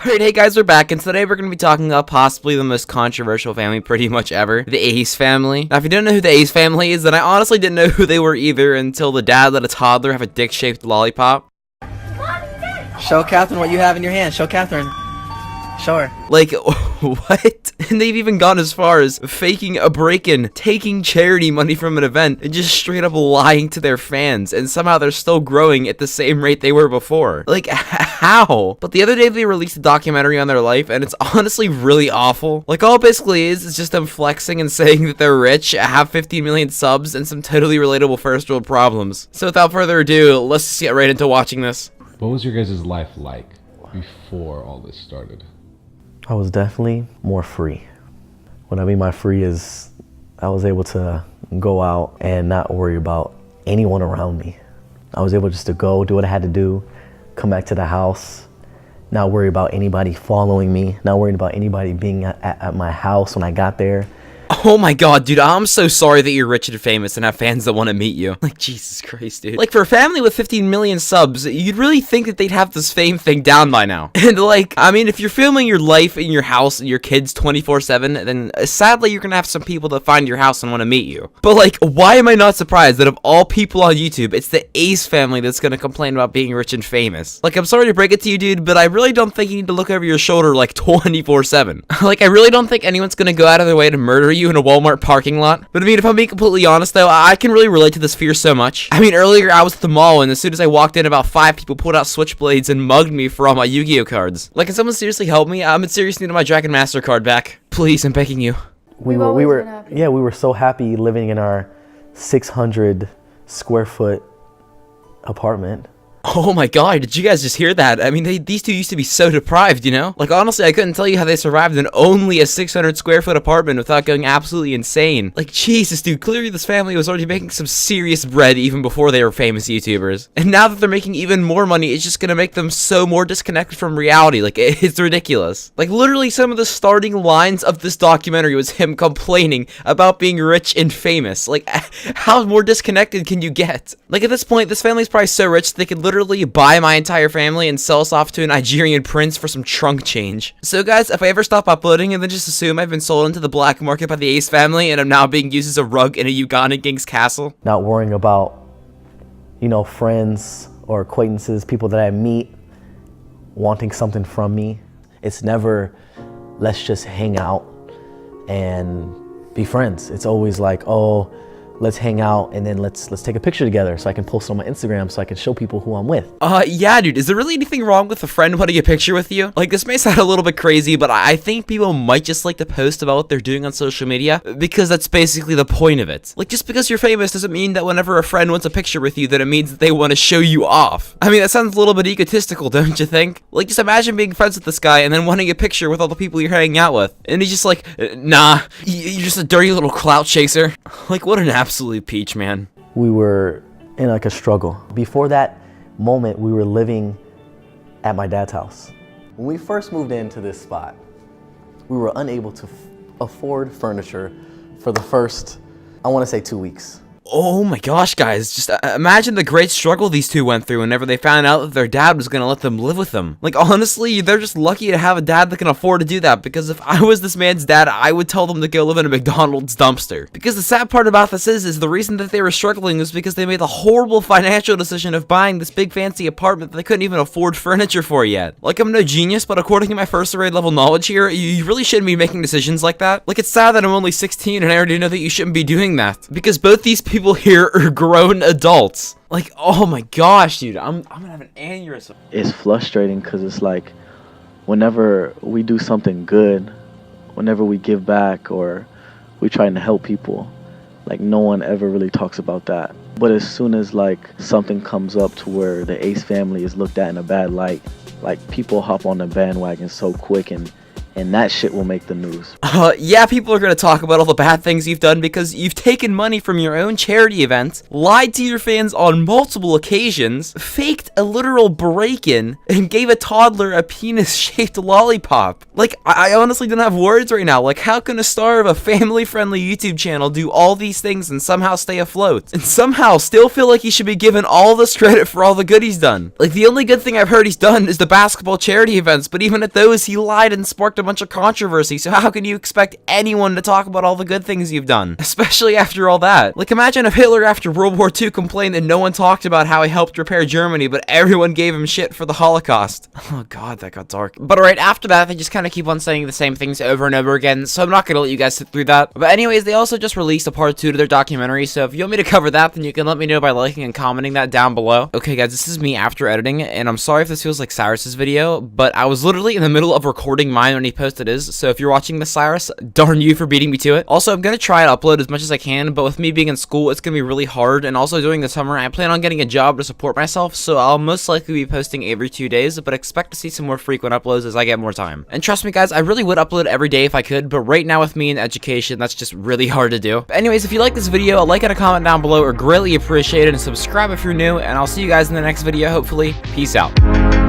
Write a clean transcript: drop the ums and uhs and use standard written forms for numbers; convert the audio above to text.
Alright, hey guys, we're back, and today we're going to be talking about possibly the most controversial family pretty much ever, the Ace family. Now, if you don't know who the Ace family is, then I honestly didn't know who they were either until the dad let a toddler have a dick-shaped lollipop. Show Catherine what you have in your hand. Show Catherine. Show her. Like, what? And they've even gone as far as faking a break-in, taking charity money from an event, and just straight up lying to their fans, and somehow they're still growing at the same rate they were before. Like, how? But the other day they released a documentary on their life, and it's honestly really awful. Like, all it basically is just them flexing and saying that they're rich, have 15 million subs, and some totally relatable first world problems. So without further ado, let's just get right into watching this. What was your guys' life like before all this started? I was definitely more free. What I mean by free is I was able to go out and not worry about anyone around me. I was able just to go, do what I had to do, come back to the house, not worry about anybody following me, not worrying about anybody being at my house when I got there. Oh my god, dude, I'm so sorry that you're rich and famous and have fans that want to meet you. Like, Jesus Christ, dude. Like, for a family with 15 million subs, you'd really think that they'd have this fame thing down by now. And like, I mean, if you're filming your life in your house and your kids 24/7, then sadly you're gonna have some people that find your house and want to meet you. But like, why am I not surprised that of all people on YouTube, it's the Ace family that's gonna complain about being rich and famous? Like, I'm sorry to break it to you, dude, but I really don't think you need to look over your shoulder like 24/7. Like, I really don't think anyone's gonna go out of their way to murder you in a Walmart parking lot. But I mean, if I'm being completely honest though, I can really relate to this fear so much. I mean, earlier I was at the mall, and as soon as I walked in, about 5 people pulled out switchblades and mugged me for all my Yu-Gi-Oh cards. Like, can someone seriously help me? I'm in serious need of my Dragon Master card back. Please, I'm begging you. We were so happy living in our 600 square foot apartment. Oh my god, did you guys just hear that? I mean, these two used to be so deprived, you know? Like, honestly, I couldn't tell you how they survived in only a 600 square foot apartment without going absolutely insane. Like, Jesus, dude, clearly this family was already making some serious bread even before they were famous YouTubers. And now that they're making even more money, it's just gonna make them so more disconnected from reality. Like, it's ridiculous. Like, literally, some of the starting lines of this documentary was him complaining about being rich and famous. Like, how more disconnected can you get? Like, at this point, this family's probably so rich they could literally buy my entire family and sell us off to a Nigerian prince for some trunk change. So guys, if I ever stop uploading and then just assume I've been sold into the black market by the Ace family and I'm now being used as a rug in a Ugandan king's castle. Not worrying about, you know, friends or acquaintances, people that I meet wanting something from me. It's never, let's just hang out and be friends. It's always like, oh, let's hang out and then let's take a picture together so I can post it on my Instagram so I can show people who I'm with. Yeah, dude, is there really anything wrong with a friend wanting a picture with you? Like, this may sound a little bit crazy, but I think people might just like to post about what they're doing on social media because that's basically the point of it. Like, just because you're famous doesn't mean that whenever a friend wants a picture with you that it means that they want to show you off. I mean, that sounds a little bit egotistical, don't you think? Like, just imagine being friends with this guy and then wanting a picture with all the people you're hanging out with. And he's just like, nah, you're just a dirty little clout chaser. Like, what an absolute peach, man. We were in like a struggle. Before that moment, we were living at my dad's house. When we first moved into this spot, we were unable to afford furniture for the first, I want to say 2 weeks. Oh my gosh, guys, just imagine the great struggle these two went through whenever they found out that their dad was gonna let them live with them. Like, honestly, they're just lucky to have a dad that can afford to do that, because if I was this man's dad, I would tell them to go live in a McDonald's dumpster. Because the sad part about this is the reason that they were struggling was because they made the horrible financial decision of buying this big fancy apartment that they couldn't even afford furniture for yet. Like, I'm no genius, but according to my first grade level knowledge here, you really shouldn't be making decisions like that. Like, it's sad that I'm only 16 and I already know that you shouldn't be doing that, because both these people here are grown adults. Like, oh my gosh, dude, I'm gonna have an aneurysm. It's frustrating because it's like whenever we do something good, whenever we give back or we trying to help people, like no one ever really talks about that. But as soon as like something comes up to where the Ace family is looked at in a bad light, like people hop on the bandwagon so quick and and that shit will make the news. Yeah, people are gonna talk about all the bad things you've done because you've taken money from your own charity event, lied to your fans on multiple occasions, faked a literal break-in, and gave a toddler a penis-shaped lollipop. Like, I honestly don't have words right now. Like, how can a star of a family-friendly YouTube channel do all these things and somehow stay afloat? And somehow still feel like he should be given all this credit for all the good he's done? Like, the only good thing I've heard he's done is the basketball charity events, but even at those, he lied and sparked a bunch of controversy, so how can you expect anyone to talk about all the good things you've done? Especially after all that. Like, imagine if Hitler after World War II complained that no one talked about how he helped repair Germany, but everyone gave him shit for the Holocaust. Oh god, that got dark. But alright, after that, they just kind of keep on saying the same things over and over again, so I'm not gonna let you guys sit through that. But anyways, they also just released a part 2 to their documentary, so if you want me to cover that, then you can let me know by liking and commenting that down below. Okay guys, this is me after editing, and I'm sorry if this feels like Cyrus's video, but I was literally in the middle of recording mine when he posted his, so if you're watching this, Cyrus, darn you for beating me to it. Also, I'm gonna try and upload as much as I can, but with me being in school, it's gonna be really hard, and also during the summer, I plan on getting a job to support myself, so I'll most likely be posting every 2 days, but expect to see some more frequent uploads as I get more time. And trust me guys, I really would upload every day if I could, but right now with me in education, that's just really hard to do. But anyways, if you like this video, a like and a comment down below are greatly appreciated, and subscribe if you're new, and I'll see you guys in the next video, hopefully. Peace out.